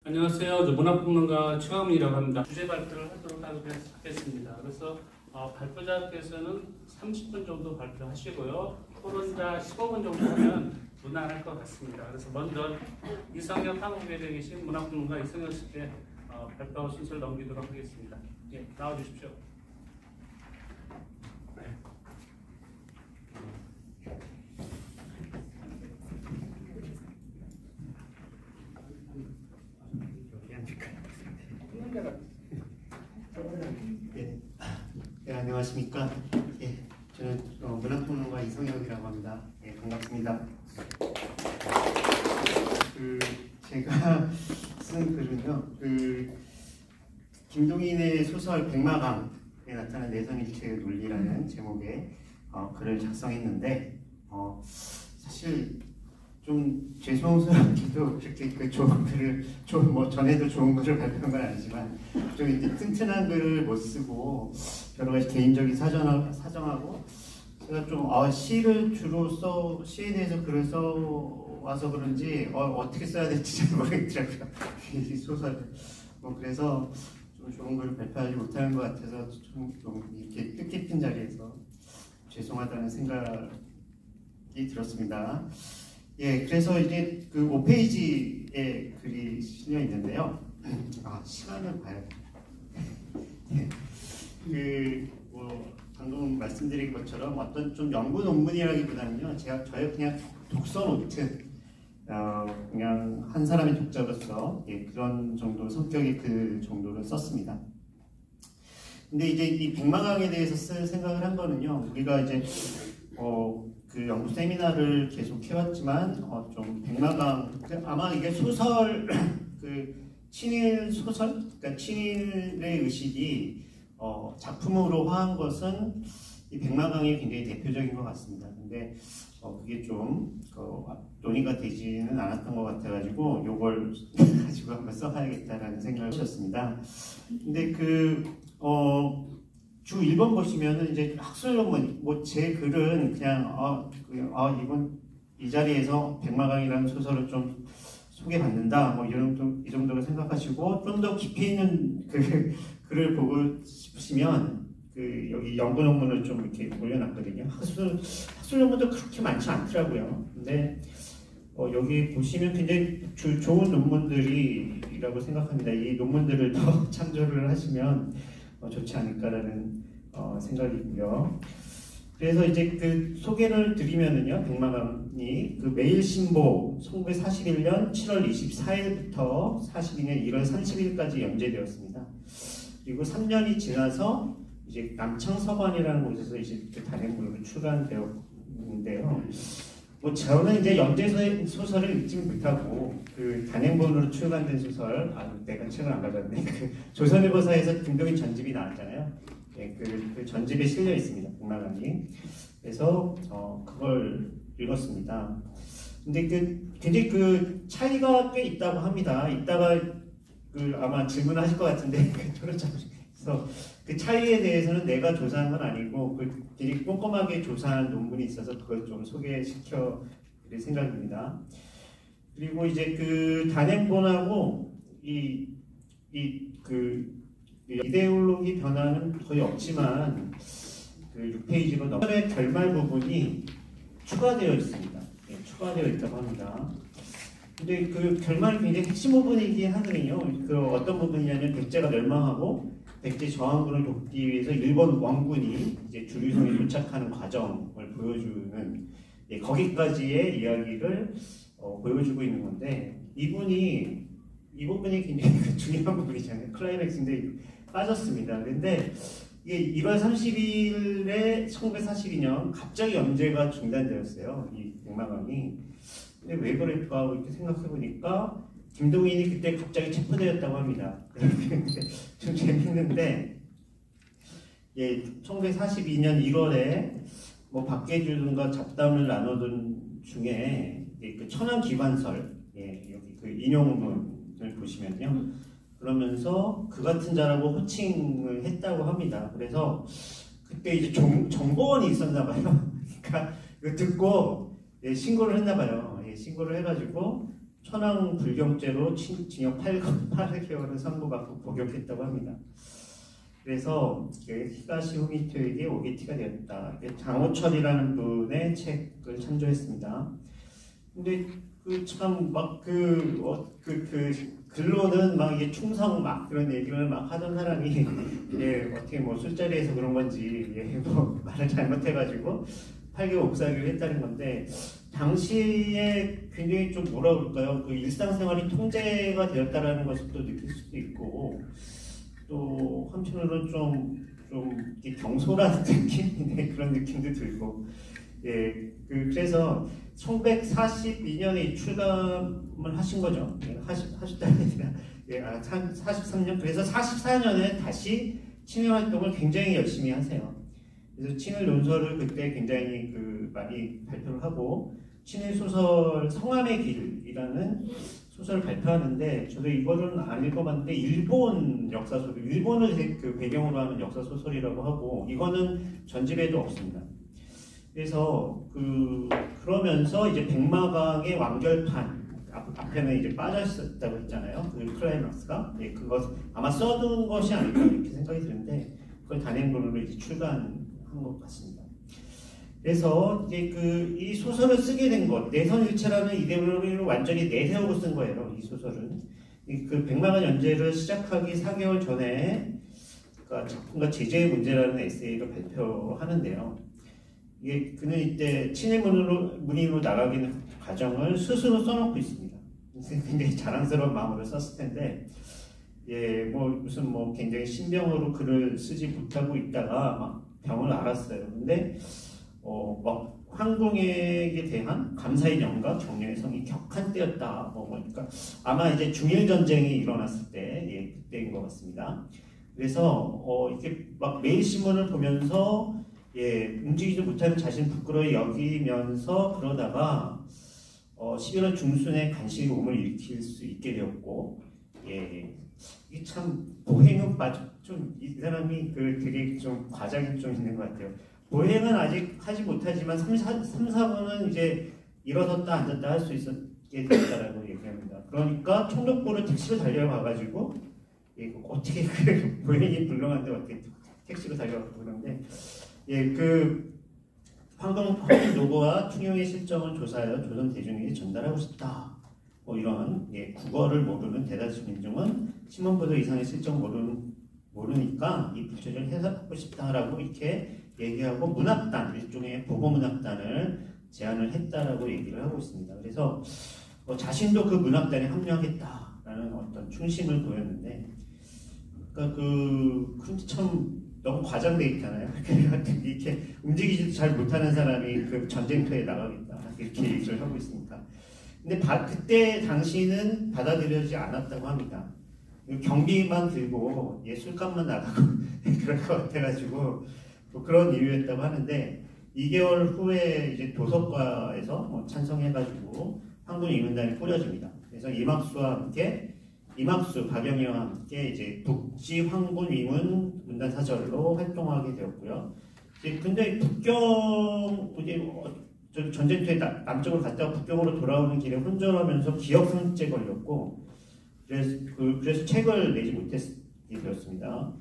안녕하세요. 저 문화평론가 최강민이라고 합니다. 주제 발표를 하도록 하겠습니다. 그래서 발표자께서는 30분 정도 발표하시고요. 토론자 15분 정도 하면 무난할 것 같습니다. 그래서 먼저 이성혁 한국외대에 계신 문화평론가 이성혁 씨께 발표 순서를 넘기도록 하겠습니다. 예, 나와주십시오. 네, 안녕하십니까. 예, 저는 문화평론가 이성혁이라고 합니다. 예, 반갑습니다. 제가 쓴 글은요, 김동인의 소설 백마강에 나타난 내선일체의 논리라는 제목의 글을 작성했는데, 사실 좀 죄송스럽게도 그렇게 좋은 글을 전에도 좋은 글을 발표한 건 아니지만 좀 이렇게 튼튼한 글을 못 쓰고 여러 가지 개인적인 사정하고 제가 좀 시를 주로 시에 대해서 글을 써와서 그런지 어떻게 써야 될지 잘 모르겠더라고요. 이 소설을 그래서 좀 좋은 글을 발표하지 못하는 것 같아서 좀 이렇게 뜻깊은 자리에서 죄송하다는 생각이 들었습니다. 예, 그래서 이제 그 5페이지에 글이 실려 있는데요. 시간을 봐야 돼. 방금 말씀드린 것처럼 어떤 좀 연구 논문이라기보다는요, 저의 그냥 독서 노트, 그냥 한 사람의 독자로서 그런 정도 성격의 글 정도를 썼습니다. 근데 이제 이 백마강에 대해서 쓸 생각을 한 거는요, 우리가 이제 그 연구 세미나를 계속 해왔지만 좀 백마강 아마 이게 소설 친일 소설, 그러니까 친일의 의식이 작품으로 화한 것은 이 백마강이 굉장히 대표적인 것 같습니다. 근데 그게 좀 논의가 되지는 않았던 것 같아가지고 요걸 가지고 한번 써봐야겠다라는 생각을 하셨습니다. 근데 주 1번 보시면은 이제 학술 논문, 제 글은 그냥, 이번 이 자리에서 백마강이라는 소설을 좀 소개받는다, 이 정도로 생각하시고, 좀 더 깊이 있는 글을 보고 싶으시면, 여기 연구 논문을 좀 이렇게 올려놨거든요. 학술 논문도 그렇게 많지 않더라고요. 근데, 여기 보시면 굉장히 좋은 논문들이라고 생각합니다. 이 논문들을 더 참조를 하시면 좋지 않을까라는 생각이고요. 그래서 이제 소개를 드리면은요, 백마강이 매일신보 1941년 7월 24일부터 42년 1월 30일까지 연재되었습니다. 그리고 3년이 지나서 이제 남창서관이라는 곳에서 이제 단행본으로 출간되었는데요. 저는 이제 연재 소설을 읽지 못하고 단행본으로 출간된 소설, 내가 책을 안 가져왔네. 조선일보사에서 김동인 전집이 나왔잖아요. 그 전집에 실려 있습니다. 백마강이. 그래서 그걸 읽었습니다. 근데 굉장히 차이가 꽤 있다고 합니다. 이따가 아마 질문하실 것 같은데 그래서 그 차이에 대해서는 내가 조사한 건 아니고 되게 꼼꼼하게 조사한 논문이 있어서 그걸 좀 소개시켜 드릴 생각입니다. 그리고 이제 단행본하고 이데올로기 변화는 거의 없지만 6페이지로 넘어의 결말 부분이 추가되어 있습니다. 추가되어 있다고 합니다. 근데 결말이 굉장히 핵심 부분이긴 하거든요. 어떤 부분이냐면 백제가 멸망하고 백제 저항군을 돕기 위해서 일본 왕군이 이제 주류성에 도착하는 과정을 보여주는 거기까지의 이야기를 보여주고 있는 건데 이 부분이 굉장히 중요한 부분이잖아요. 클라이맥스인데 빠졌습니다. 근데 이게 1월 30일에 1942년 갑자기 연재가 중단되었어요. 이 백마강이. 근데 왜 그럴까 이렇게 생각해보니까 김동인이 그때 갑자기 체포되었다고 합니다. 좀 재밌는데 1942년 1월에 박계준과 잡담을 나누던 중에 천안기관설 여기 인용문을 보시면요. 그러면서 그 같은 자라고 호칭을 했다고 합니다. 그래서 그때 이제 정보원이 있었나 봐요. 그러니까 이거 듣고 신고를 했나 봐요. 신고를 해가지고 천황 불경죄로 징역 8개월을 선고받고 복역했다고 합니다. 그래서 히가시 후미토에게 오게티가 되었다. 장호철이라는 분의 책을 참조했습니다. 근데 글로는 막 이게 충성 막 그런 얘기를 막 하던 사람이 예, 어떻게 뭐 술자리에서 그런 건지 예, 뭐 말을 잘못해가지고 8개월 옥살이를 했다는 건데 당시에 굉장히 좀 뭐라 그럴까요? 그 일상생활이 통제가 되었다라는 것을 또 느낄 수도 있고 또 한편으로는 좀 이렇게 경솔한 느낌 네, 그런 느낌도 들고 예, 그래서 1942년에 출감을 하신 거죠. 예, 하셨다는 아니라 예, 43년 그래서 44년에 다시 친일 활동을 굉장히 열심히 하세요. 그래서 친일 논설을 그때 굉장히 많이 발표를 하고 친일 소설 성함의 길이라는 소설을 발표하는데 저도 이거는 안 읽어봤는데 일본 역사 소설, 일본을 배경으로 하는 역사 소설이라고 하고 이거는 전집에도 없습니다. 그래서 그러면서 이제 백마강의 완결판 앞에는 이제 빠져 있었다고 했잖아요. 그 클라이막스가 그것 아마 써둔 것이 아닐까 이렇게 생각이 드는데 그걸 단행본으로 이제 출간한 것 같습니다. 그래서 이제 이 소설을 쓰게 된 것, 내선일체라는 이데올로기를 완전히 내세우고 쓴 거예요. 이 소설은 그 백마강 연재를 시작하기 4개월 전에 그러니까 작품과 제재의 문제라는 에세이를 발표하는데요. 이게 그는 이때 친일 문인으로 나가기는 과정을 스스로 써놓고 있습니다. 굉장히 자랑스러운 마음으로 썼을 텐데, 예, 무슨 굉장히 신병으로 글을 쓰지 못하고 있다가 막 병을 앓았어요. 근데 막 황궁에게 대한 감사의 영과 격려의 성이 격한 때였다. 그러니까 아마 이제 중일 전쟁이 일어났을 때, 예, 그때인 것 같습니다. 그래서 이렇게 막 매일 신문을 보면서 예, 움직이지 못하는 자신 부끄러워 여기면서 그러다가 11월 중순에 간신히 몸을 일으킬 수 있게 되었고, 예, 이게 참 보행은 좀 이 사람이 되게 좀 과장이 좀 있는 것 같아요. 보행은 아직 하지 못하지만 3, 4분은 이제 일어섰다 앉았다 할 수 있게 됐다라고 얘기합니다. 그러니까 총독부로 택시로 달려가가지고 예, 어떻게 보행이 불능한데 어떻게 택시로 달려가고 그러는데 예, 황금 노고와 충용의 실정을 조사하여 조선 대중에게 전달하고 싶다. 이런 예, 국어를 모르는 대다수 민중은 신문보도 이상의 실정 모르니까 이 부처를 해석하고 싶다라고 이렇게 얘기하고 문학단, 일종의 보고문학단을 제안을 했다라고 얘기를 하고 있습니다. 그래서 자신도 그 문학단에 합류하겠다라는 어떤 충심을 보였는데, 그러니까 근데 참 너무 과장돼 있잖아요. 이렇게 움직이지도 잘 못하는 사람이 전쟁터에 나가겠다 이렇게 얘기를 하고 있으니까. 근데 그때 당시는 받아들여지지 않았다고 합니다. 경비만 들고 술값만 나가고 그럴 것 같아가지고 그런 이유였다고 하는데 2개월 후에 이제 도서과에서 찬성해가지고 황군 위문단이 꾸려집니다. 그래서 이막수, 박영희와 함께 이제 북지 황군 위문 문단 사절로 활동하게 되었고요. 근데 북경 전쟁터에 남쪽으로 갔다가 북경으로 돌아오는 길에 혼절하면서 기억상실증에 걸렸고 그래서 책을 내지 못했게 되었습니다.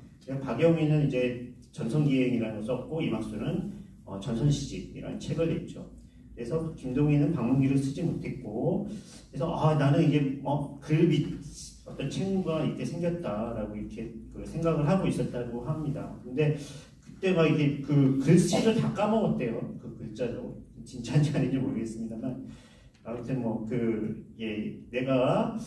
박영희는 이제 전성기행이라는 걸 썼고 이막수는 전선시집이라는 책을 냈죠. 그래서 김동희는 방문기를 쓰지 못했고 그래서 나는 이게 글 어떤 책무가 이렇게 생겼다라고 이렇게 생각을 하고 있었다고 합니다. 근데 그때가 이게 글씨를 다 까먹었대요. 그 글자도 진짜인지 아닌지 모르겠습니다만 아무튼 내가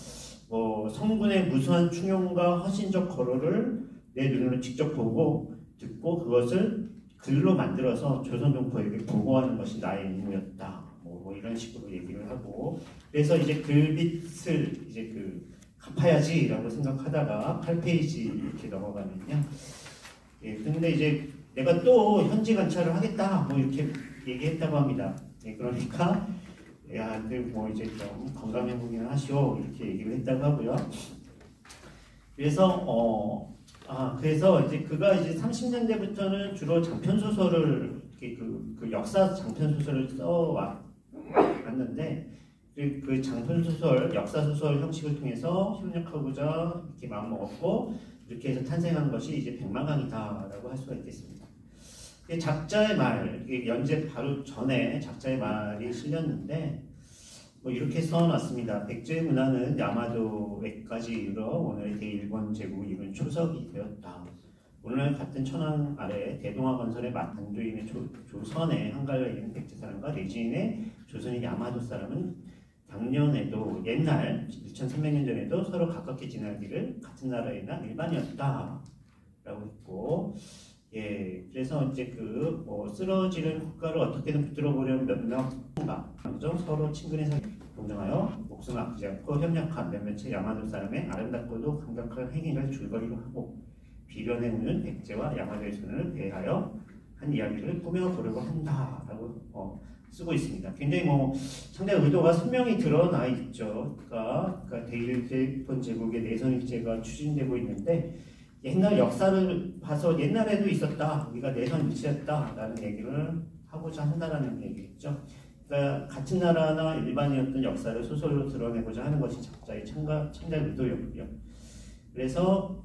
성군의 무수한 충용과 허신적 거로를 내 눈으로 직접 보고 듣고 그것을 글로 만들어서 조선동포에게 보고하는 것이 나의 임무였다. 이런 식으로 얘기를 하고 그래서 이제 글빚을 이제 갚아야지라고 생각하다가 8페이지 이렇게 넘어가면요. 예, 근데 이제 내가 또 현지 관찰을 하겠다 이렇게 얘기했다고 합니다. 예, 그러니까 이제 좀 건강 회복이나 하시오 이렇게 얘기를 했다고 하고요. 그래서 그래서 이제 그가 이제 30년대부터는 주로 장편 소설을 역사 장편 소설을 써왔는데 그 장편 소설, 역사 소설 형식을 통해서 협력하고자 이렇게 마음먹었고 이렇게 해서 탄생한 것이 이제 백마강이다라고 할 수가 있겠습니다. 작자의 말, 연재 바로 전에 작자의 말이 실렸는데 뭐 이렇게 써놨습니다. 백제의 문화는 야마도에까지 이르러 오늘의 대일본 제국을 이룬 초석이 되었다. 오늘날 같은 천황 아래 대동아 건설의 만주인의 조선의 한갈래 있는 백제 사람과 내지인의 조선의 야마도 사람은 작년에도 옛날 2300년 전에도 서로 가깝게 지내기를 같은 나라이나 일반이었다 라고 했고, 예, 그래서 이제 뭐 쓰러지는 국가를 어떻게든 붙들어 보려는 몇몇가 서로 친근히 동정하여 목숨을 아끼지 않고 협력한 몇몇의 야마도 사람의 아름답고도 감격한 행위를 줄거리로 하고 비변에 오는 백제와 야마도의 손을 대하여 한 이야기를 꾸며보려고 한다라고 쓰고 있습니다. 굉장히 상당히 의도가 선명히 드러나 있죠. 그러니까 대일본 제국의 내선일제가 추진되고 있는데 옛날 역사를 봐서 옛날에도 있었다. 우리가 내선일체였다라는 얘기를 하고자 한다라는 얘기겠죠. 그러니까 같은 나라나 일반이었던 역사를 소설로 드러내고자 하는 것이 작자의 창작 의도였고요. 그래서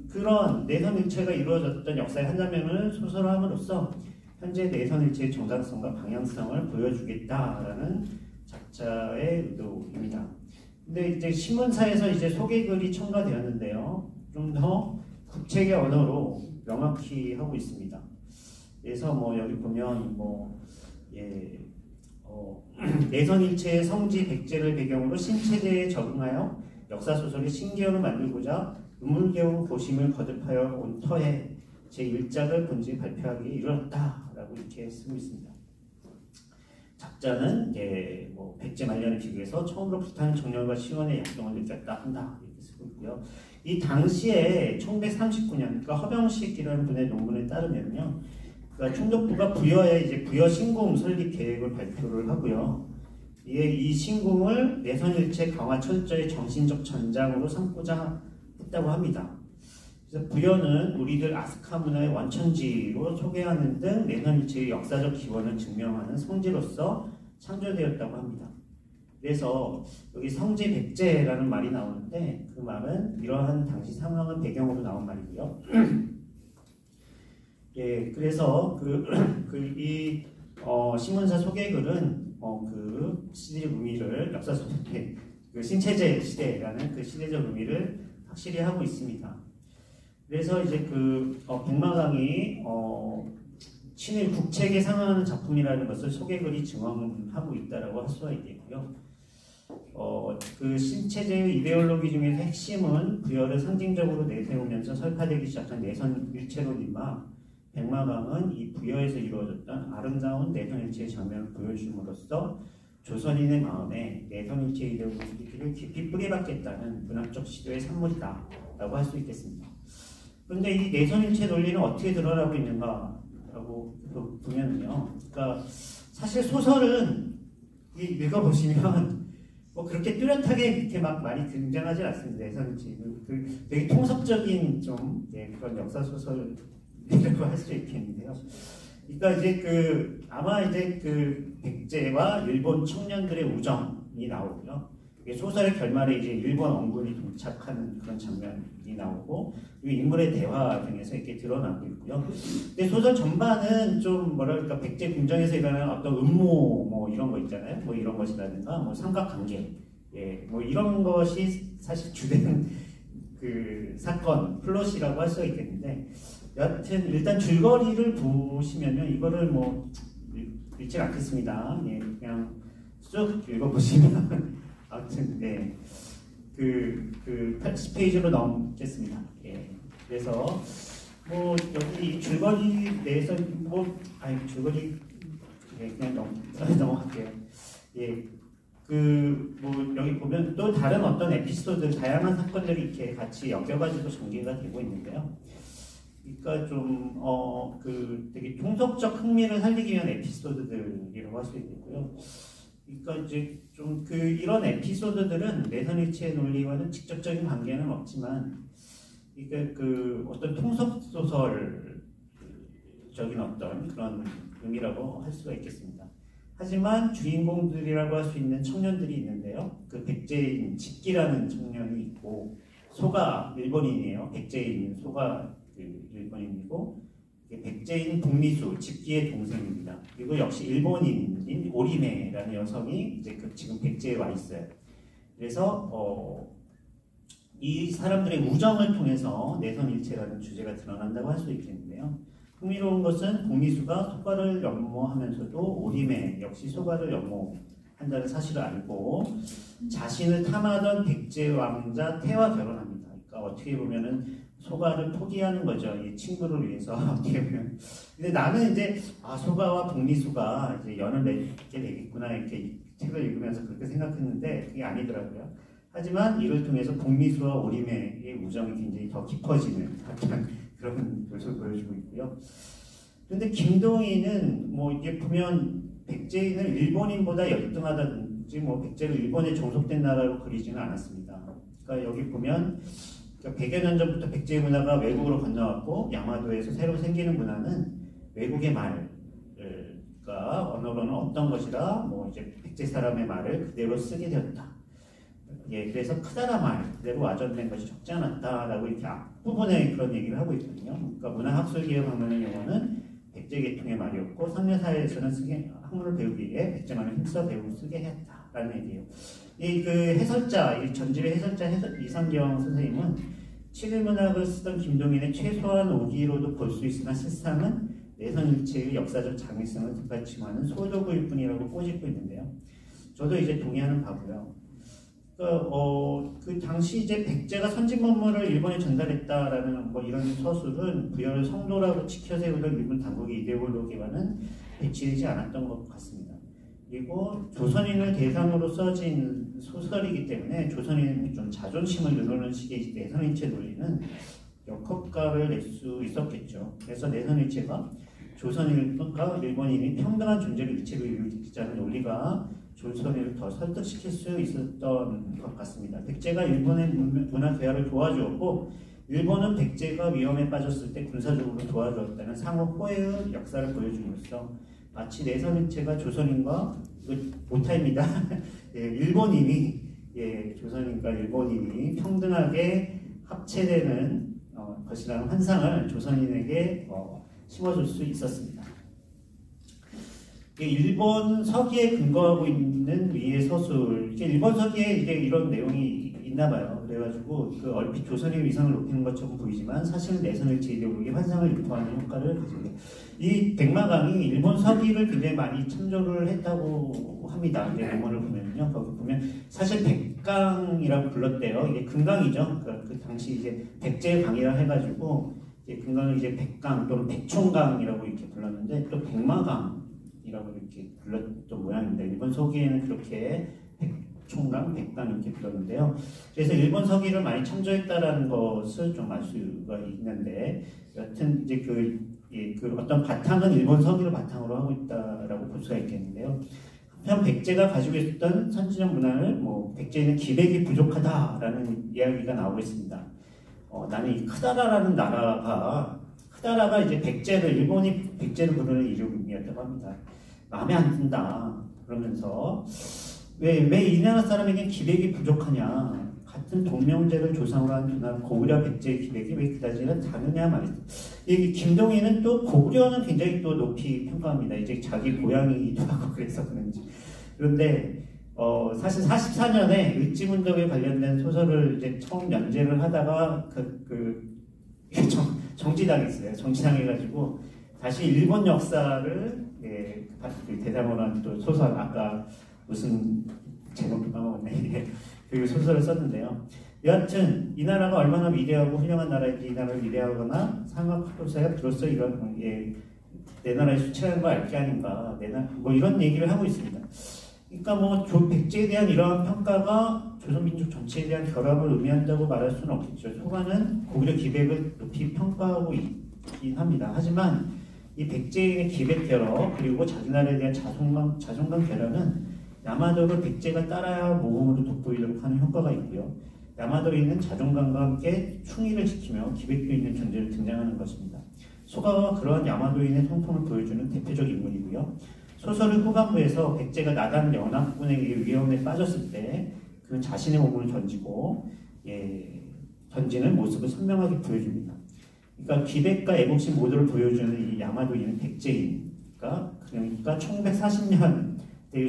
그런 내선일체가 이루어졌던 역사의 한 장면을 소설함으로써 현재 내선일체의 정당성과 방향성을 보여주겠다라는 작자의 의도입니다. 근데 이제 신문사에서 이제 소개글이 첨가되었는데요. 좀 더 국책의 언어로 명확히 하고 있습니다. 그래서 여기 보면 내선일체의 성지 백제를 배경으로 신체제에 적응하여 역사소설의 신기원을 만들고자 우물개운 고심을 거듭하여 온 터에 제1작을 본지 발표하기에 이르렀다라고 이렇게 쓰고 있습니다. 작자는 백제 말년에 비교해서 처음으로 불타는 정열과 시원의 약동을 느꼈다 한다 이렇게 쓰고 있고요. 이 당시에 1939년 그러니까 허병식이라는 분의 논문에 따르면요, 그러니까 총독부가 부여에 이제 부여 신궁 설립 계획을 발표를 하고요. 이 신궁을 내선일체 강화 철저의 정신적 전장으로 삼고자 했다고 합니다. 그래서 부여는 우리들 아스카 문화의 원천지로 소개하는 등 내선일체의 역사적 기원을 증명하는 성지로서 창조되었다고 합니다. 그래서 여기 성지 백제라는 말이 나오는데 그 말은 이러한 당시 상황을 배경으로 나온 말이고요. 예, 그래서 이 신문사 소개글은 그 시대적 의미를 역사 소설의 그 신체제 시대라는 그 시대적 의미를 확실히 하고 있습니다. 그래서 이제 백마강이 친일 국책에 상응하는 작품이라는 것을 소개글이 증언하고 있다라고 할 수가 있겠고요. 그 신체제의 이데올로기 중에서 핵심은 부여를 상징적으로 내세우면서 설파되기 시작한 내선일체론이마 백마강은 이 부여에서 이루어졌던 아름다운 내선일체의 장면을 보여줌으로써 조선인의 마음에 내선일체 이데올로기를 깊이 뿌리박겠다는 문학적 시도의 산물이다 라고 할 수 있겠습니다. 그런데 이 내선일체 논리는 어떻게 드러나고 있는가라고 보면요, 그러니까 사실 소설은 읽어보시면 그렇게 뚜렷하게 이렇게 막 많이 등장하지 않습니다. 내선일체 되게 통섭적인 좀 그런 역사 소설이라고 할 수 있겠는데요. 그러니까 이제 아마 이제 백제와 일본 청년들의 우정이 나오고요. 소설의 결말에 이제 일본 원군이 도착하는 그런 장면이 나오고 인물의 대화 등에서 이렇게 드러나고 있고요. 근데 소설 전반은 좀 뭐랄까 백제 궁정에서 일어나는 어떤 음모 이런 거 있잖아요. 이런 것이라든가 삼각관계, 이런 것이 사실 주된 그 사건 플롯이라고 할 수가 있겠는데, 여하튼 일단 줄거리를 보시면요, 이거를 읽지 않겠습니다. 그냥 쭉 읽어보시면. 아무튼, 그 80페이지로 넘겠습니다. 그래서, 여기 줄거리 내에서, 줄거리, 그냥 넘어갈게요. 여기 보면 또 다른 어떤 에피소드, 다양한 사건들이 이렇게 같이 엮여가지고 전개가 되고 있는데요. 그러니까 되게 통속적 흥미를 살리기 위한 에피소드들이라고 할 수 있겠고요. 그러니까 이제 이런 에피소드들은 내선일체 논리와는 직접적인 관계는 없지만, 그러니까 어떤 통속 소설적인 어떤 그런 의미라고 할 수가 있겠습니다. 하지만 주인공들이라고 할 수 있는 청년들이 있는데요. 그 백제인 직기라는 청년이 있고 소가 일본인이에요. 백제인 소가 일본인이고 백제인 북미수 직기의 동생입니다. 그리고 역시 일본인인 오리메라는 여성이 이제 지금 백제에 와 있어요. 그래서 이 사람들의 우정을 통해서 내선일체라는 주제가 드러난다고 할 수 있겠는데요. 흥미로운 것은 북미수가 소가를 연모하면서도 오리메 역시 소가를 연모한다는 사실을 알고 자신을 탐하던 백제 왕자 태와 결혼합니다. 그러니까 어떻게 보면은 소가를 포기하는 거죠. 이 친구를 위해서 어떻게 보면. 근데 나는 이제 소가와 북미수가 이제 연을 맺게 되겠구나 이렇게 책을 읽으면서 그렇게 생각했는데 그게 아니더라고요. 하지만 이를 통해서 북미수와 오리메의 우정이 굉장히 더 깊어지는 그런 모습을 보여주고 있고요. 그런데 김동희는 뭐 이게 보면 백제인을 일본인보다 열등하다든지 뭐 백제를 일본에 종속된 나라로 그리지는 않았습니다. 그러니까 여기 보면 100여 년 전부터 백제 문화가 외국으로 건너왔고 야마도에서 새로 생기는 문화는 외국의 말, 그러니까 언어로는 어떤 것이라 뭐 이제 백제 사람의 말을 그대로 쓰게 되었다. 예, 그래서 크다라 말 그대로 와전된 것이 적지 않았다라고 이렇게 앞부분에 그런 얘기를 하고 있거든요. 그러니까 문화학술개혁학문의 용어는 백제 계통의 말이었고 상려사회에서는 학문을 배우기 위해 백제만을 힘써 배우고 쓰게 했다라는 얘기예요. 이 그 해설자, 이 전집의 해설자 이상경 선생님은 칠일문학을 쓰던 김동인의 최소한 오기로도 볼 수 있으나 실상은 내선일체의 역사적 장애성을 뒷받침하는 소도구일 뿐이라고 꼬집고 있는데요. 저도 이제 동의하는 바고요. 그 당시 이제 백제가 선진문물을 일본에 전달했다라는 뭐 이런 서술은 부여를 성도라고 치켜세우던 일본 당국의 이데올로기와는 배치되지 않았던 것 같습니다. 그리고 조선인을 대상으로 써진 소설이기 때문에 조선인이 좀 자존심을 누르는 식의 내선일체 논리는 역효과를 낼 수 있었겠죠. 그래서 내선일체가 조선인과 일본인이 평등한 존재를 일체로 이루자는 논리가 조선인을 더 설득시킬 수 있었던 것 같습니다. 백제가 일본의 문화 대화를 도와주었고 일본은 백제가 위험에 빠졌을 때 군사적으로 도와주었다는 상호 호혜의 역사를 보여줌으로써 마치 내선일체가 조선인과 오타입니다. 예, 일본인이 조선인과 일본인이 평등하게 합체되는 것이라는 환상을 조선인에게 심어줄 수 있었습니다. 일본 서기에 근거하고 있는 위의 서술, 일본 서기에 이제 이런 내용이 있나 봐요. 그래가지고 그 얼핏 조선의 위상을 높이는 것처럼 보이지만 사실은 내선일체 이데올로기의 환상을 유포하는 효과를 가지고 이 백마강이 일본 서기를 굉장히 많이 참조를 했다고 합니다. 이제 논문을 보면요, 거기 보면 사실 백강이라고 불렀대요. 이게 금강이죠. 그 당시 이제 백제 강이라 해가지고 이제 금강을 이제 백강 또는 백총강이라고 이렇게 불렀는데 또 백마강 이라고 이렇게 불렀던 모양입니다. 일본 서기에는 그렇게 백총강, 백강 이렇게 불렀는데요. 그래서 일본 서기를 많이 참조했다라는 것을 좀 알 수가 있는데, 여튼 이제 그 어떤 바탕은 일본 서기를 바탕으로 하고 있다라고 볼 수가 있겠는데요. 한편 백제가 가지고 있었던 선진적 문화를 뭐 백제는 기백이 부족하다라는 이야기가 나오고 있습니다. 나는 이 크다라라는 크다라가 이제 백제를 일본이 백제를 부르는 이름이었다고 합니다. 마음에 안 든다 그러면서 왜 이 나라 사람에게 기백이 부족하냐, 같은 동명제를 조상으로 한 두 나라 고구려 백제의 기백이 왜 그다지는 다르냐 말이죠. 이 김동희는 또 고구려는 굉장히 또 높이 평가합니다. 이제 자기 고향이기도 하고 그래서 그런지. 그런데 사실 44년에 을지문덕에 관련된 소설을 이제 처음 연재를 하다가 정지당했어요. 정지당해가지고 다시 일본 역사를 대상으로 한 또 소설, 아까 무슨 제목도 까먹었네. 그 소설을 썼는데요. 여하튼 이 나라가 얼마나 위대하고 훌륭한 나라인지, 이 나라를 위대하거나 상업학도사야 비로소 이런 내 나라의 수치라는 걸 알게 아닌가, 뭐 이런 얘기를 하고 있습니다. 그러니까 뭐 백제에 대한 이러한 평가가 조선민족 전체에 대한 결합을 의미한다고 말할 수는 없겠죠. 소가는 고구려 기백을 높이 평가하고 있긴 합니다. 하지만 이 백제의 기백 결합 그리고 자기 나라에 대한 자존감 결합은 야마도를 백제가 따라야 모범으로 돋보이도록 하는 효과가 있고요. 야마도에 있는 자존감과 함께 충의를 지키며 기백도 있는 존재로 등장하는 것입니다. 소가가 그러한 야마도인의 성품을 보여주는 대표적 인물이고요. 소설의 후반부에서 백제가 나당 연합군에게 위험에 빠졌을 때 그는 자신의 몸을 던지고 던지는 모습을 선명하게 보여줍니다. 그러니까 기백과 애국심 모두를 보여주는 이 야마도인은 백제인가 그러니까 1140년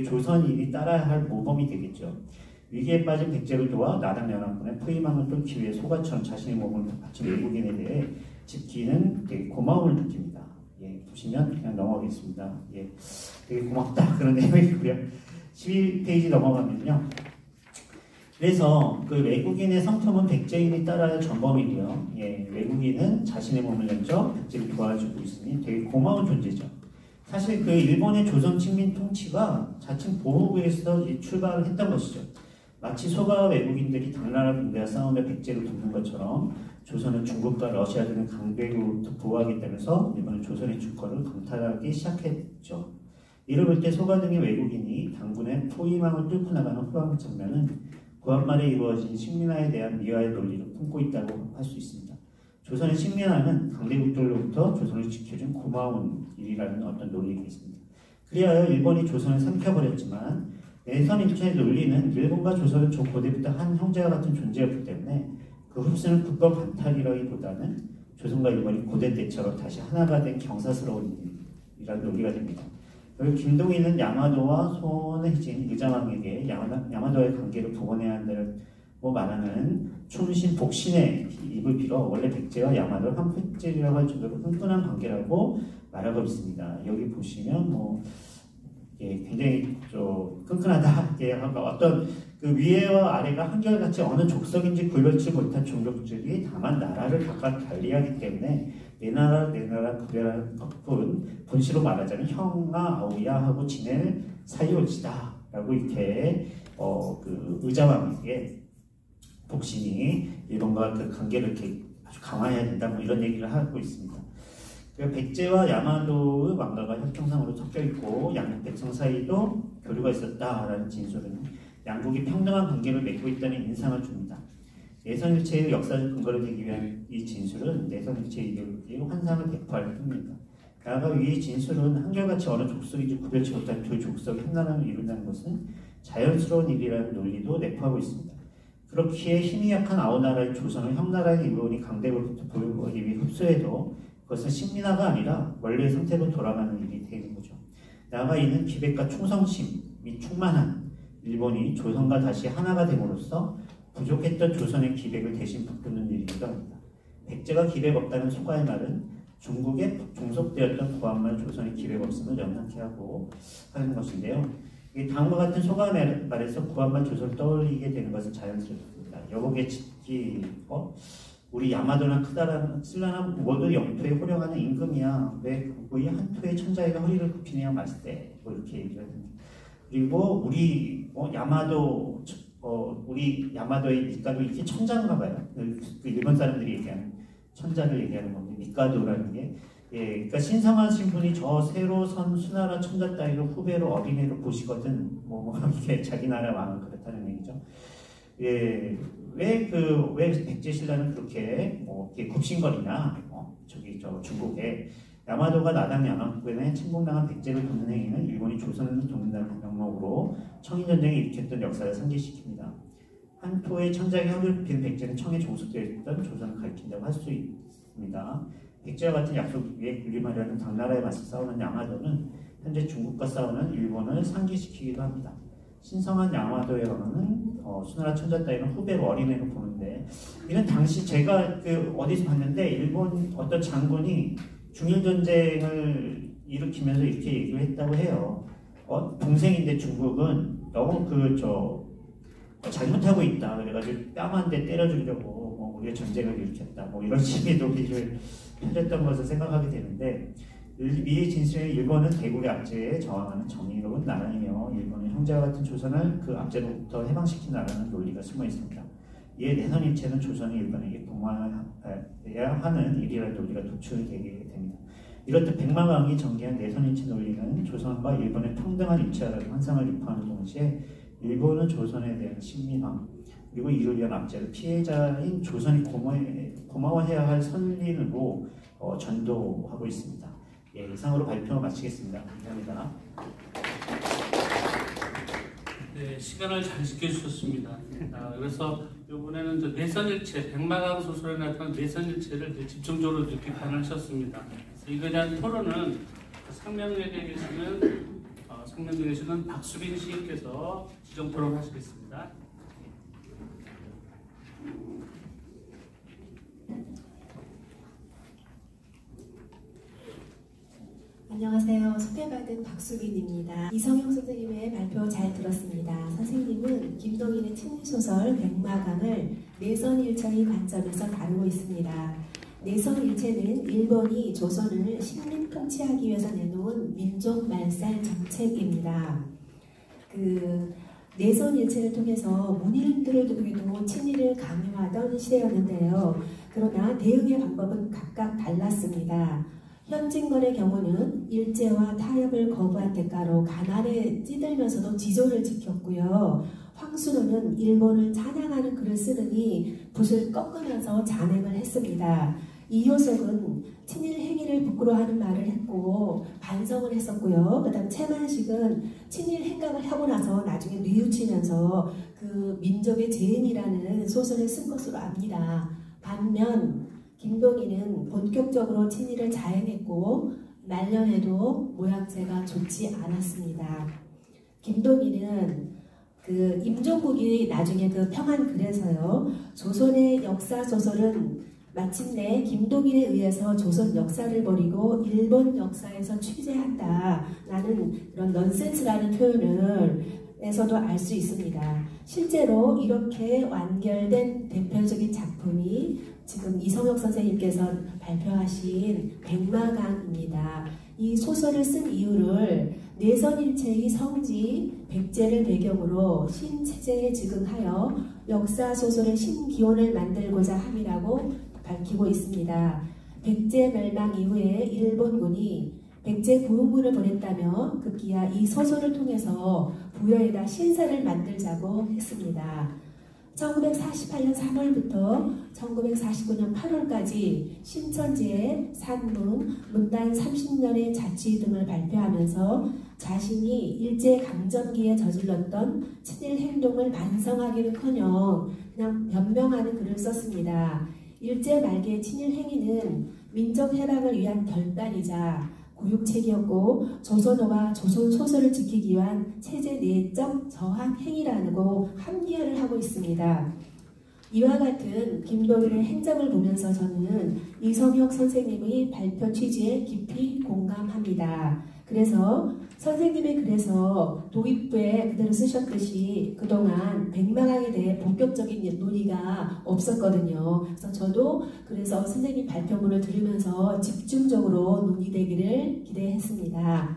조선인이 따라야 할 모범이 되겠죠. 위기에 빠진 백제를 도와 나당 연합군의 포위망을 뚫기 위해 소가처럼 자신의 몸을 바친 외국인에 대해 지키는 되게 고마움을 느낍니다. 보시면 그냥 넘어가겠습니다. 되게 고맙다 그런 내용이고요. 12페이지 넘어가면요. 그래서 그 외국인의 성품은 백제인이 따라야 전범이고요. 외국인은 자신의 몸을 내줘 백제를 도와주고 있으니 되게 고마운 존재죠. 사실 그 일본의 조선 식민 통치가 자칭 보호구에서 출발을 했던 것이죠. 마치 소가 외국인들이 당나라 군대와 싸우며 백제를 돕는 것처럼 조선은 중국과 러시아 등의 강대국으로부터 보호하겠다면서 일본은 조선의 주권을 강탈하기 시작했죠. 이를 볼 때 소가 등의 외국인이 당군의 포위망을 뚫고 나가는 후방 장면은 구한말에 이루어진 식민화에 대한 미화의 논리를 품고 있다고 할 수 있습니다. 조선의 식민화는 강대국들로부터 조선을 지켜준 고마운 일이라는 어떤 논리가 있습니다. 그리하여 일본이 조선을 삼켜버렸지만 내선 일체의 논리는 일본과 조선은 고대부터 한 형제와 같은 존재였기 때문에 그 흡수는 국가 반탈이라기보다는 조선과 일본이 고대 때처럼 다시 하나가 된 경사스러운 일이라는 논리가 됩니다. 그리고 김동인은 야마도와 손해진 의자왕에게 야마도와의 관계를 복원해야 한다고 말하는 충신 복신의 입을 빌어 원래 백제와 야마도를 한 푸질이라고 할 정도로 끈끈한 관계라고 말하고 있습니다. 여기 보시면 굉장히 좀 끈끈하다. 어떤 그 위에와 아래가 한결같이 어느 족속인지 구별치 못한 종족들이 다만 나라를 각각 달리하기 때문에 내 나라 구별하는 것뿐 본시로 말하자면 형아 아우야 하고 지낼 사이올지다 라고 이렇게 그 의자왕에게 복신이 일본과 그 관계를 이렇게 아주 강화해야 된다 뭐 이런 얘기를 하고 있습니다. 백제와 야마도의 왕가가 협정상으로 섞여 있고 양국 백성 사이도 교류가 있었다라는 진술은 양국이 평등한 관계를 맺고 있다는 인상을 줍니다. 내선일체의 역사적 근거를 대기 위한 이 진술은 내선일체 이데올로기의 환상을 대표할 뿐입니다. 나아가 이 진술은 한결같이 어느 족속인지 구별치 못한 두 족속의 현란함을 이룬다는 것은 자연스러운 일이라는 논리도 내포하고 있습니다. 그렇기에 힘이 약한 아우나라의 조선을 형나라의 일본이 강대국으로부터 보유하기 위해 흡수해도 그것은 식민화가 아니라 원래의 상태로 돌아가는 일이 되는 거죠. 나아가 이는 기백과 충성심 및 충만한 일본이 조선과 다시 하나가 됨으로써 부족했던 조선의 기백을 대신 북돋는 일이기도 합니다. 백제가 기백 없다는 소가의 말은 중국에 종속되었던 구한말 조선의 기백 없음을 연상케 하고 하는 것인데요. 다음과 같은 소가의 말에서 구한말 조선을 떠올리게 되는 것은 자연스럽습니다. 여보게 짓기 우리 야마도나 크다라는 쓸라나 모두 영토에 호령하는 임금이야. 왜 그의 한 토의 천자애가 허리를 굽히냐 말세. 이렇게 얘기를 합니다. 그리고 우리 야마도 우리 야마도의 미카도 이게 천자인가 봐요. 그 일본 사람들이 얘기하는 천자를 얘기하는 겁니다. 미카도라는 게 그러니까 신성하신 분이 저 새로 선 수나라 천자 따위로 후배로 어린애로 보시거든. 이게 자기 나라 왕은 그렇다는 얘기죠. 왜 백제신라는 그렇게 이렇게 굽신거리나 중국에 야마도가 나당 양왕군에 침공당한 백제를 돕는 행위는 일본이 조선을 돕는다는 명목으로 청인전쟁에 일으켰던 역사를 상기시킵니다. 한 토의 천자에 혀를 굽힌 백제는 청에 종속되어 있던 조선을 가리킨다고 할 수 있습니다. 백제와 같은 약속 위에 군림하려는 당나라에 맞서 싸우는 야마도는 현재 중국과 싸우는 일본을 상기시키기도 합니다. 신성한 야마도의 왕은 수나라 천자 따위는 후배로 어린애로 보는데 이는 당시 제가 어디서 봤는데 일본 어떤 장군이 중일전쟁을 일으키면서 이렇게 얘기를 했다고 해요. 동생인데 중국은 너무 잘못하고 있다. 그래가지고 뺨 한 대 때려주려고 우리가 전쟁을 일으켰다. 이런 식의 논리를 펴졌던 것을 생각하게 되는데 위의 진술에 일본은 대국의 압제에 저항하는 정의로운 나라이며 일본은 형제와 같은 조선을 그 압제로부터 해방시킨 나라는 논리가 숨어 있습니다. 이에 내선일체는 조선이 일본에게 복무해야 하는 일이라는 논리가 도출되게 됩니다. 이렇듯 백마왕이 전개한 내선일체 논리는 조선과 일본의 평등한 일체라는 환상을 유포하는 동시에 일본은 조선에 대한 식민화 그리고 이를 위한 압제를 피해자인 조선이 고마워해야 할 선린으로 전도하고 있습니다. 예, 이상으로 발표 마치겠습니다. 감사합니다. 네, 시간을 잘 지켜주셨습니다. 그래서 이번에는 내선일체, 백마강 소설에 나타난 내선일체를 이제 집중적으로 비판을 하셨습니다. 이거에 대한 토론은 상명역에 계시는 박수빈 시인께서 지정 토론하시겠습니다. 안녕하세요. 소개받은 박수빈입니다. 이성영 선생님의 발표 잘 들었습니다. 선생님은 김동인의 친일소설 백마강을 내선일체의 관점에서 다루고 있습니다. 내선일체는 일본이 조선을 식민 통치하기 위해서 내놓은 민족 말살 정책입니다. 내선일체를 통해서 문인들을 두고도 친일을 강요하던 시대였는데요. 그러나 대응의 방법은 각각 달랐습니다. 현진건의 경우는 일제와 타협을 거부한 대가로 가난에 찌들면서도 지조를 지켰고요. 황순호는 일본을 찬양하는 글을 쓰느니 붓을 꺾으면서 잔행을 했습니다. 이효석은 친일 행위를 부끄러워하는 말을 했고 반성을 했었고요. 그 다음 채만식은 친일 행각을 하고 나서 나중에 뉘우치면서 그 민족의 재림이라는 소설을 쓴 것으로 압니다. 반면 김동인은 본격적으로 친일을 자행했고 말년에도 모양새가 좋지 않았습니다. 김동인은 임종국이 나중에 평안글에서요. 조선의 역사 소설은 마침내 김동인에 의해서 조선 역사를 버리고 일본 역사에서 취재한다라는 그런 넌센스라는 표현을 에서도 알 수 있습니다. 실제로 이렇게 완결된 대표적인 작품이 지금 이성혁 선생님께서 발표하신 백마강입니다. 이 소설을 쓴 이유를 내선일체의 성지 백제를 배경으로 신체제에 즉응하여 역사소설의 신기원을 만들고자 함이라고 밝히고 있습니다. 백제 멸망 이후에 일본군이 백제 부흥군을 보냈다며 급기야 이 소설을 통해서 부여에다 신사를 만들자고 했습니다. 1948년 3월부터 1949년 8월까지 신천지의 산문, 문단 30년의 자취 등을 발표하면서 자신이 일제강점기에 저질렀던 친일 행동을 반성하기는커녕 그냥 변명하는 글을 썼습니다. 일제 말기의 친일 행위는 민족 해방을 위한 결단이자 고육책이었고 조선어와 조선 소설을 지키기 위한 체제 내적 저항 행위라고 합리화를 하고 있습니다. 이와 같은 김동인의 행적을 보면서 저는 이성혁 선생님의 발표 취지에 깊이 공감합니다. 그래서 선생님의 글에서 도입부에 그대로 쓰셨듯이 그동안 백마강에 대해 본격적인 논의가 없었거든요. 그래서 저도 그래서 선생님 발표문을 들으면서 집중적으로 논의되기를 기대했습니다.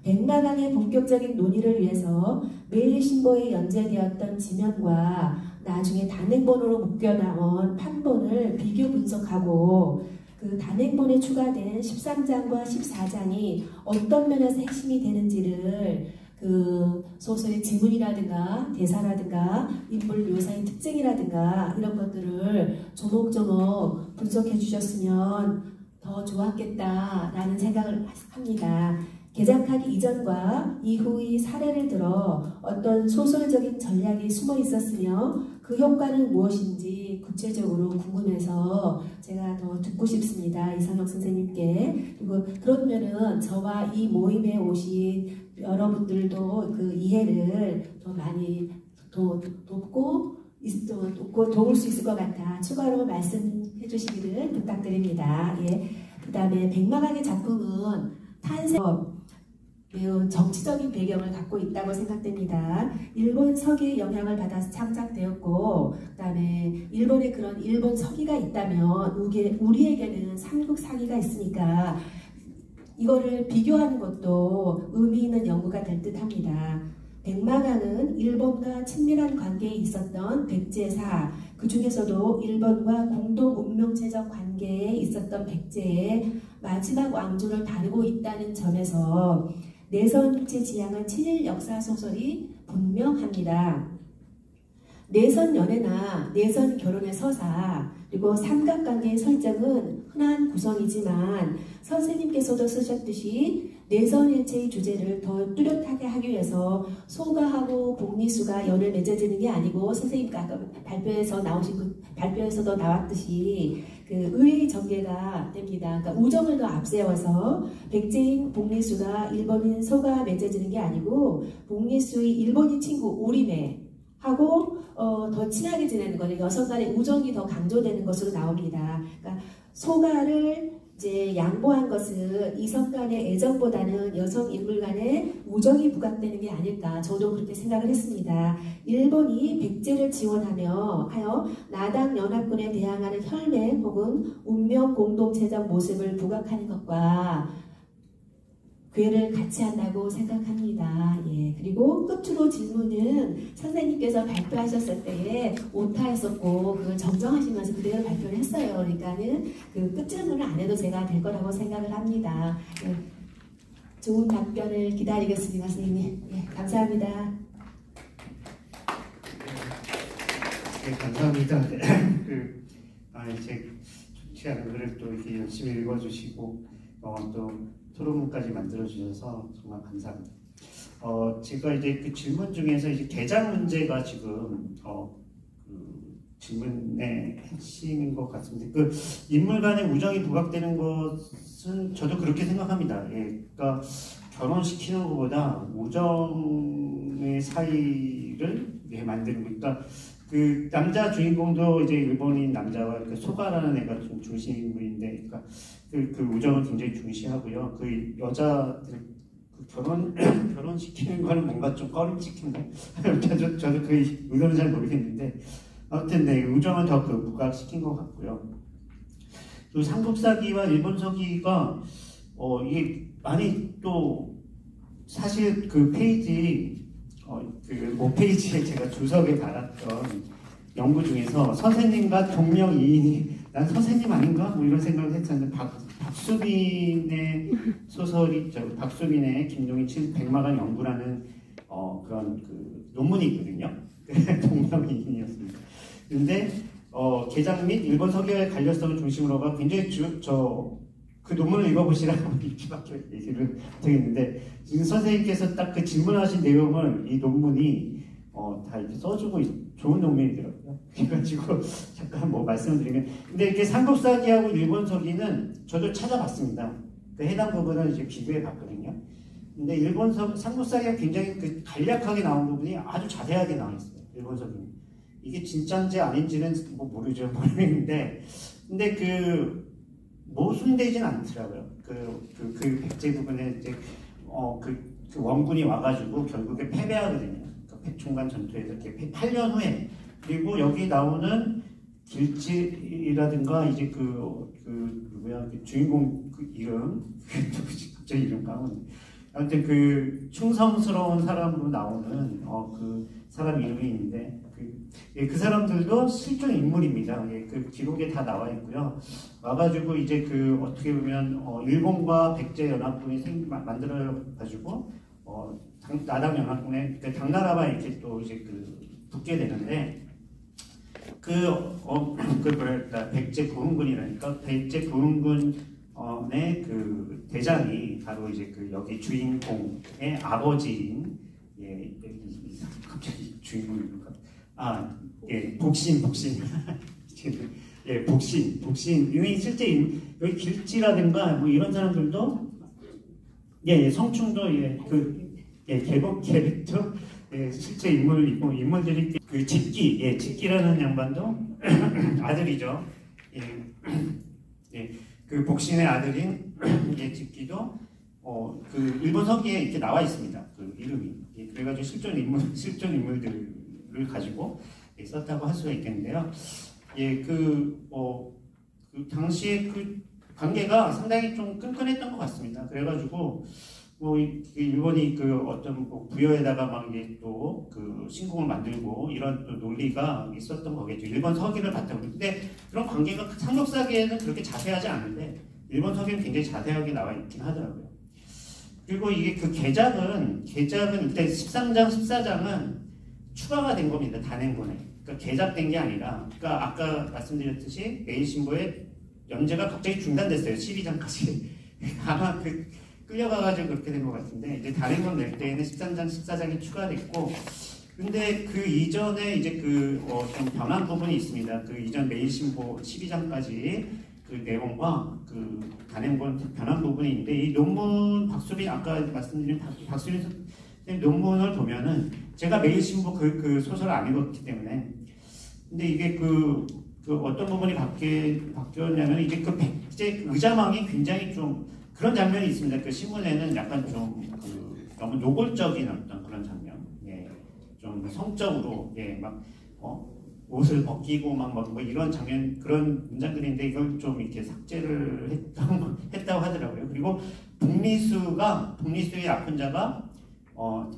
백마강의 본격적인 논의를 위해서 매일신보에 연재되었던 지면과 나중에 단행본으로 묶여나온 판본을 비교 분석하고 그 단행본에 추가된 13장과 14장이 어떤 면에서 핵심이 되는지를 그 소설의 지문이라든가 대사라든가 인물 묘사의 특징이라든가 이런 것들을 조목조목 분석해 주셨으면 더 좋았겠다라는 생각을 합니다. 개작하기 이전과 이후의 사례를 들어 어떤 소설적인 전략이 숨어 있었으며 그 효과는 무엇인지 구체적으로 궁금해서 제가 더 듣고 싶습니다. 이성혁 선생님께. 그리고 그러면은 저와 이 모임에 오신 여러분들도 그 이해를 더 많이 돕고 도울 수 있을 것 같아 추가로 말씀해 주시기를 부탁드립니다. 예. 그 다음에 백마강의 작품은 탄생 매우 정치적인 배경을 갖고 있다고 생각됩니다. 일본 서기의 영향을 받아서 창작되었고 그 다음에 일본에 그런 일본 서기가 있다면 우리에게는 삼국 사기가 있으니까 이거를 비교하는 것도 의미 있는 연구가 될 듯합니다. 백마강은 일본과 친밀한 관계에 있었던 백제사, 그 중에서도 일본과 공동 운명체적 관계에 있었던 백제의 마지막 왕조를 다루고 있다는 점에서 내선일체 지향은 친일 역사 소설이 분명합니다. 내선 연애나 내선 결혼의 서사 그리고 삼각관계의 설정은 흔한 구성이지만 선생님께서도 쓰셨듯이 내선일체의 주제를 더 뚜렷하게 하기 위해서 소가하고 복리수가 연을 맺어지는 게 아니고 선생님과 아까 발표에서도 나왔듯이 그 의의 전개가 됩니다. 그러니까 우정을 더 앞세워서 백제인 복리수가 일본인 소가 맺어지는 게 아니고 복리수의 일본인 친구 오리매 하고 더 친하게 지내는 거죠. 여성 간의 우정이 더 강조되는 것으로 나옵니다. 그러니까 소가를 이제 양보한 것은 이성 간의 애정보다는 여성 인물 간의 우정이 부각되는 게 아닐까 저도 그렇게 생각을 했습니다. 일본이 백제를 지원하며 나당 연합군에 대항하는 혈맹 혹은 운명 공동체적 모습을 부각하는 것과 괴를 같이 한다고 생각합니다. 예, 그리고 끝으로 질문은 선생님께서 발표하셨을 때에 오타였었고 그걸 정정하시면서 그대로 발표를 했어요. 그러니까는 그 끝질문을 안 해도 제가 될 거라고 생각을 합니다. 예, 좋은 답변을 기다리겠습니다, 선생님. 예, 감사합니다. 네, 감사합니다. 제 좋지 않은 글을 또 이렇게 열심히 읽어주시고 또 토론문까지 만들어주셔서 정말 감사합니다. 제가 이제 그 질문 중에서 이제 계장 문제가 지금 그 질문의 핵심인 것 같습니다. 그 인물 간의 우정이 부각되는 것은 저도 그렇게 생각합니다. 예, 그러니까 결혼시키는 것보다 우정의 사이를 만드는 거. 그러니까 그 남자 주인공도 이제 일본인 남자와 그 소가라는 애가 좀 중심인물인데, 그러니까 그 우정을 굉장히 중시하고요. 그 여자들 그 결혼시키는 거는 뭔가 좀 꺼림칙한데 저도 그 의도는 잘 모르겠는데 아무튼 네, 우정을 더 그 부각시킨 것 같고요. 그 삼국사기와 일본서기가 이게 많이 또 사실 그 페이지 그 5페이지에 제가 주석에 달았던 연구 중에서 선생님과 동명이인이 난 선생님 아닌가? 뭐 이런 생각을 했었는데 박수빈의 소설이 박수빈의 김종인 100마간 연구라는 그런 그 논문이 있거든요. 동명이인이었습니다. 근데 개장 및 일본 서기와의 관련성을 중심으로가 굉장히 그 논문을 읽어보시라고 이렇게밖에 얘기를 드리는데 지금 선생님께서 딱 그 질문하신 내용을 이 논문이 다 이렇게 써주고 좋은 논문이더라고요. 그래가지고 잠깐 뭐 말씀을 드리면 근데 이렇게 삼국사기하고 일본서기는 저도 찾아봤습니다. 그 해당 부분을 이제 비교해 봤거든요. 근데 삼국사기가 굉장히 그 간략하게 나온 부분이 아주 자세하게 나와 있어요. 일본서기는 이게 진짜인지 아닌지는 뭐 모르겠는데 근데 그 모순되진 않더라고요. 그 백제 부분에 이제 그 원군이 와가지고 결국에 패배하거든요. 그 백총관 전투에서 이렇게 8년 후에 그리고 여기 나오는 길지라든가 이제 그 주인공 그 이름 갑자기 이름 까먹네. 아무튼 그 충성스러운 사람으로 나오는 그 사람 이름이 있는데 그 사람들도 실존 인물입니다. 예, 그 기록에 다 나와 있고요. 와가지고 이제 그 어떻게 보면 일본과 백제 연합군이 만들어가지고 나당 연합군에 당나라와 이렇게 또 이제 붙게 되는데 뭐랄까 백제 부흥군이라니까 백제 부흥군의 그 대장이 바로 이제 여기 주인공의 아버지인 갑자기 주인공입니까? 복신. 예, 복신. 이미 실제 여기 길지라든가 뭐 이런 사람들도 성충도 개복 캐릭터 실제 인물들이 그 직기라는 양반도 아들이죠. 그 복신의 아들인 직기도 그 일본 서기에 이렇게 나와 있습니다. 그 이름이. 그래가지고 실존 인물들을 가지고 썼다고 할 수가 있겠는데요. 그 당시에 그 관계가 상당히 좀 끈끈했던 것 같습니다. 그래가지고 일본이 어떤 부여에다가 막 이게 또 그 신궁을 만들고 이런 또 논리가 있었던 거겠죠. 일본 서기를 바탕으로. 근데 그런 관계가 삼국사기에는 그렇게 자세하지 않은데 일본 서기는 굉장히 자세하게 나와 있긴 하더라고요. 그리고 이게 그 개작은 일단 13장, 14장은 추가가 된 겁니다. 단행본에. 그러니까 제작된 게 아니라, 그러니까 아까 말씀드렸듯이 매일신보의 연재가 갑자기 중단됐어요. 12장까지. 아마 끌려가가지고 그렇게 된 것 같은데, 이제 단행본 낼 때에는 13장, 14장이 추가됐고, 근데 그 이전에 이제 좀 변한 부분이 있습니다. 그 이전 매일신보 12장까지 그 내용과 그 단행본 변한 부분이 있는데, 이 논문 박수빈 아까 말씀드린 박수빈 선생님 논문을 보면은 제가 매일신보 그 소설을 안 읽었기 때문에, 근데 이게 어떤 부분이 바뀌었냐면 이게 그 백제 의자망이 굉장히 좀 그런 장면이 있습니다. 그 신문에는 약간 좀 너무 노골적인 어떤 그런 장면, 예, 좀 성적으로, 예, 막 옷을 벗기고 막 뭐 이런 장면, 그런 문장들인데 이걸 좀 이렇게 삭제를 했다고 하더라고요. 그리고 북리수의 약혼자가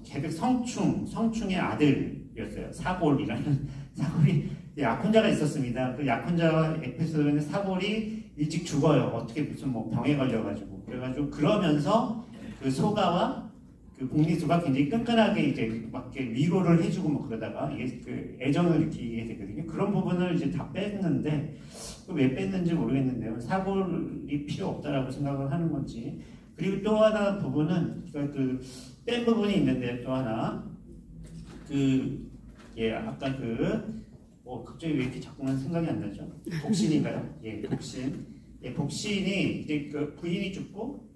개백 성충의 아들이었어요. 사골이라는 사골이 약혼자가 있었습니다. 그 약혼자 에피소드는 사골이 일찍 죽어요. 어떻게 무슨 뭐 병에 걸려가지고. 그래가지고 그러면서 그 소가와 그 복리수가 굉장히 끈끈하게 이제 막 이렇게 위로를 해주고 뭐 그러다가 이게 그 애정을 느끼게 되거든요. 그런 부분을 이제 다 뺐는데 왜 뺐는지 모르겠는데요. 사골이 필요 없다라고 생각을 하는 건지. 그리고 또 하나 부분은 그 뺀 부분이 있는데 또 하나 예, 아까 갑자기 왜 이렇게 자꾸만 생각이 안 나죠? 복신인가요? 예, 복신. 예, 복신이 이제 그 부인이 죽고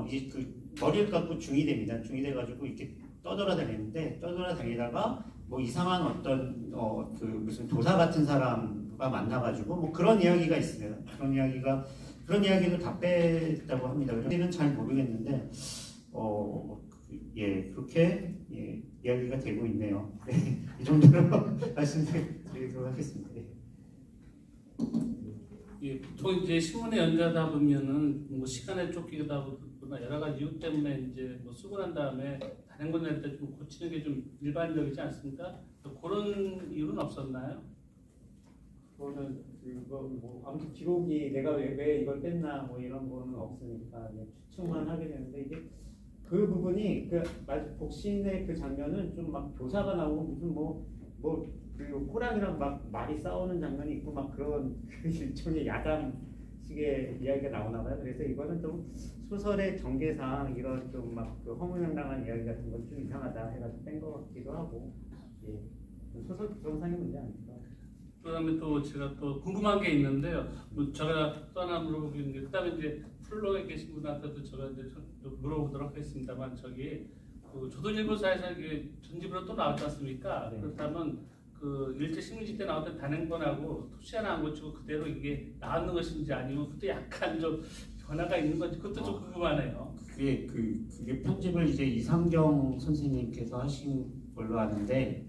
이제 그 머리를 깎고 중이 됩니다. 중이 돼가지고 이렇게 떠돌아다니다가 뭐 이상한 어떤 그 무슨 도사 같은 사람과 만나가지고 뭐 그런 이야기가 있어요. 그런 이야기도 다 뺐다고 합니다. 그런지는 잘 모르겠는데 예, 그렇게 예, 이야기가 되고 있네요. 네, 이 정도로 말씀드리도록 하겠습니다. 네. 예, 보통 이제 신문에 연재하다 보면은 뭐 시간에 쫓기다 보거나 여러 가지 이유 때문에 이제 뭐 쓰고 난 다음에 단행본 낼 때 좀 고치는 게 좀 일반적이지 않습니까? 그런 이유는 없었나요? 그거는 뭐 아무튼 기록이 내가 왜 이걸 뺐나 뭐 이런 거는 없으니까 그냥 추측만 하게 되는데 이게 그 부분이 복신의 그 장면은 좀 막 교사가 나오고 무슨 그리고 호랑이랑 막 말이 싸우는 장면이 있고 막 그런 일종의 야담식의 이야기가 나오나 봐요. 그래서 이거는 좀 소설의 전개상 이런 좀 막 그 허무맹랑한 이야기 같은 건 좀 이상하다 해가지고 뺀 것 같기도 하고, 예, 소설 구성상의 문제 아닙니까? 그다음에 또 제가 또 궁금한 게 있는데요. 뭐 제가 또 하나 물어보는 게, 그다음에 이제 플로에 계신 분한테도 제가 이제 물어보도록 하겠습니다만, 그 조선일보사에서 이게 전집으로 또 나왔지 않습니까? 네. 그렇다면 그 일제 식민지 때 나왔던 단행본하고 토시 하나 안 고치고 그대로 이게 나왔는 것인지 아니면 그때 약간 좀 변화가 있는 건지 그것도 좀 궁금하네요. 그게 편집을 이제 이상경 선생님께서 하신 걸로 아는데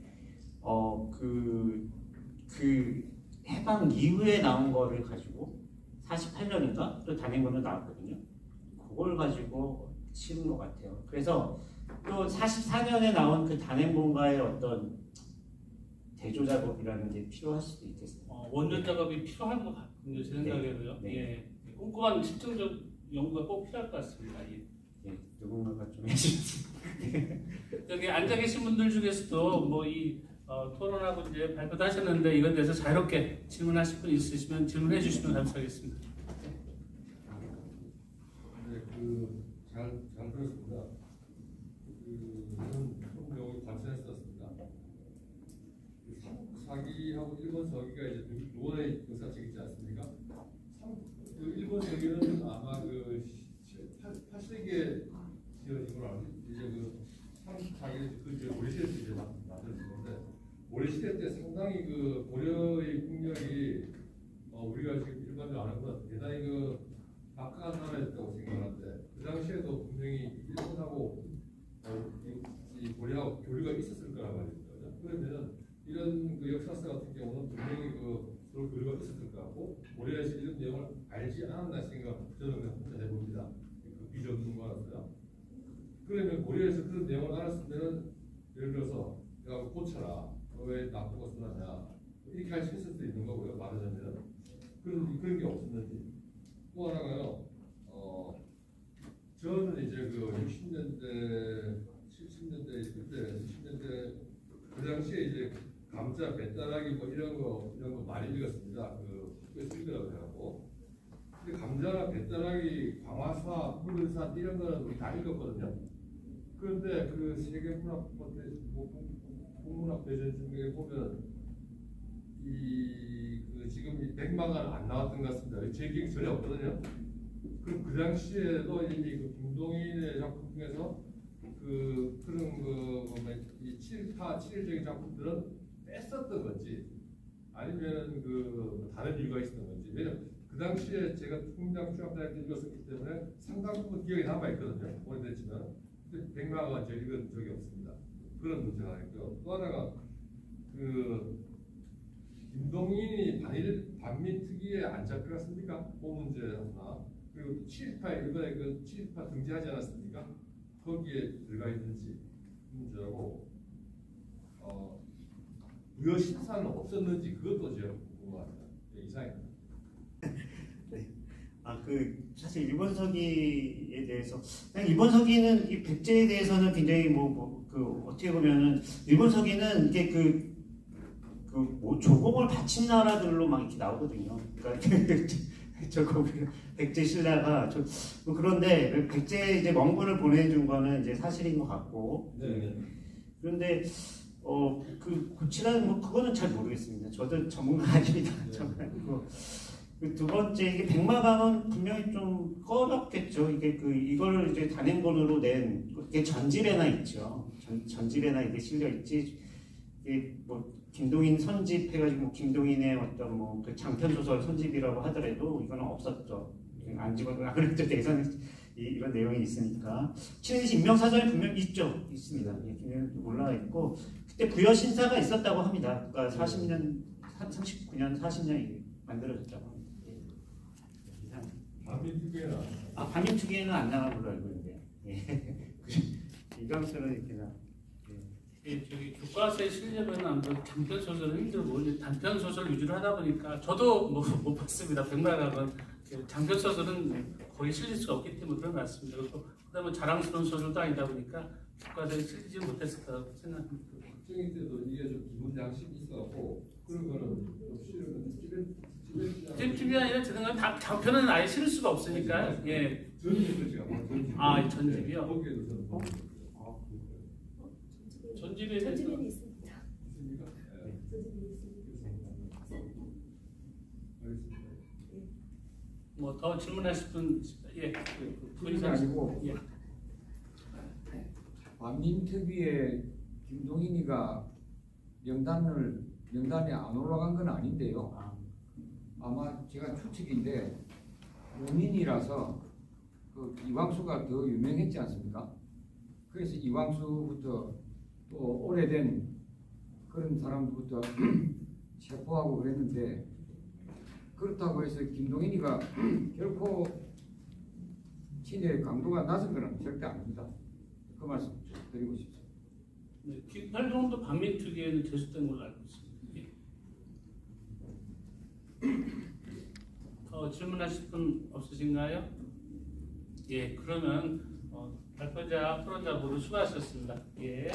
그 해방 이후에 나온 거를 가지고 48년인가 또 단행본으로 나왔거든요. 그걸 가지고 치는 것 같아요. 그래서 또 44년에 나온 그 단행본과의 어떤 대조 작업이라는 게 필요할 수도 있겠습니다. 원전 작업이 필요한 것 같군요. 제 생각에도요. 네. 예, 꼼꼼한 실증적 연구가 꼭 필요할 것 같습니다. 예. 예, 누군가가 좀 해주세요. 여기 앉아 계신 분들 중에서도 뭐 이 토론하고 이제 발표도 하셨는데 이건 대해서 자유롭게 질문하실 분 있으시면 질문해 주시면 감사하겠습니다. 네, 잘 들었습니다. 저는 조금 여기 관찰했었습니다. 사기하고 일본 서기가 이제 노원의 역사책 있지 않습니까? 일본 서기는 아마 8세기에 지어진 걸 알고 이제 34기 이제 고려시대 때 이제 만들어진 건데, 고려시대 때 상당히 고려의 국력이 우리가 지금 일반적으로 아는 것보다 대단히 박강한 나라였다고 생각하는데, 그 당시에도 분명히 일본하고 이 고려하고 교류가 있었을 거란 말입니다. 그러면 이런 역사서 같은 경우는 분명히 서로 교류가 있었을 것 같고, 고려에서 이런 내용을 알지 않았나 생각, 저는 혼자 해봅니다. 비전문가로서요. 그러면 고려에서 그런 내용을 알았으면, 예를 들어서 내가 고쳐라, 너 왜 나쁜 거 쓰느냐, 이렇게 할 수 있을 수도 있는 거고요. 말하자면 그런 게 없었는지. 또 하나가요. 저는 이제 60년대, 70년대 그때 60년대 그 당시에 이제 감자, 배따라기 뭐 이런 거 많이 읽었습니다. 그 학교에 쓸 거라고 해갖고. 근데 감자나 배따라기, 광화사, 푸른사 이런 거는 우리 다 읽었거든요. 그런데 그 세계문학 대전 중에 보면 그 지금 이 백마가 안 나왔던 것 같습니다. 제 기억이 전혀 없거든요. 그럼 그 당시에도 이미 그 김동인의 작품 중에서 그런 이 칠일적인 작품들은 뺐었던 건지 아니면 다른 이유가 있었던 건지. 왜냐면 그 당시에 제가 총장 취합할 때 읽었었기 때문에 상당 부분 기억이 남아 있거든요. 오래됐지만. 근데 백마가 제가 읽은 적이 없습니다. 그런 문제가 있고요. 또 하나가 김동인이 반민 특위에 안 잡혀갔습니까? 그 문제 하나. 그리고 7.18 이번에 7.18 등재하지 않았습니까? 거기에 들어가 있는지 문제하고 무효 신사는 없었는지 그것도 제가 궁금합니다. 이상입니다. 사실 일본서기에 대해서 그냥 일본서기는 이 백제에 대해서는 굉장히 어떻게 보면은 일본서기는 이게 조공을 바친 나라들로 막 이렇게 나오거든요. 그러니까 백제 신라가 그런데 백제에 이제 멍군을 보내준 거는 이제 사실인 것 같고. 네. 그런데 고치라는 그거는 잘 모르겠습니다. 저도 전문가 아닙니다. 전문가 아니고. 두 번째 이게 백마강은 분명히 좀 꺼졌겠죠. 이거를 이제 단행본으로 낸 이게 전집에나 있죠. 전집에나 이게 실려 있지. 이게 김동인 선집 해가지고 김동인의 어떤 그 장편 소설 선집이라고 하더라도 이거는 없었죠. 안 집어도 그랬죠. 대선 이런 내용이 있으니까. 친해지 인명사전이 분명히 있습니다. 올라와 있고 그때 부여 신사가 있었다고 합니다. 그러니까 39년 40년이 만들어졌다고 합니다. 반민특위에는 안 나간 걸로 알고 있는데. 이강수는 이렇게 저기 교과서에 실려면 아무래도 단편 소설은 힘들고 단편 소설 위주로 하다 보니까 저도 못 봤습니다. 백마강은 장편 소설은 거의 실릴 수가 없기 때문에 그런 것 같습니다. 그다음에 자랑스러운 소설도 아니다 보니까 교과서에 실리지 못했을 거라고 생각합니다. 학생일 때도 이게 좀 기본 양식이 있어갖고 그런 거는 좀 실으면 찜찜이 아니라 제 생각에 장편은 아예 실을 수가 없으니까. 예. 전집도 제가 전집. 전집이요? 거기에도 저는 전집에는 있습니다. 있습니까? 알겠습니다. 더 질문하실 분 예. 그게 아니고 예. 반민특위에 김동인이가 명단에 안 올라간 건 아닌데요. 아마 제가 추측인데 원인이라서 이왕수가 더 유명했지 않습니까? 그래서 이왕수부터 또 오래된 그런 사람들부터 체포하고 그랬는데 그렇다고 해서 김동인이가 결코 친일 강도가 낮은 건 절대 아닙니다. 그 말씀 드리고 싶습니다. 네, 김팔동도 반민특위에는 제수된 걸로 알고 있습니다. 더 질문하실 분 없으신가요? 예, 그러면 발표자, 토론자 모두 수고하셨습니다. 예.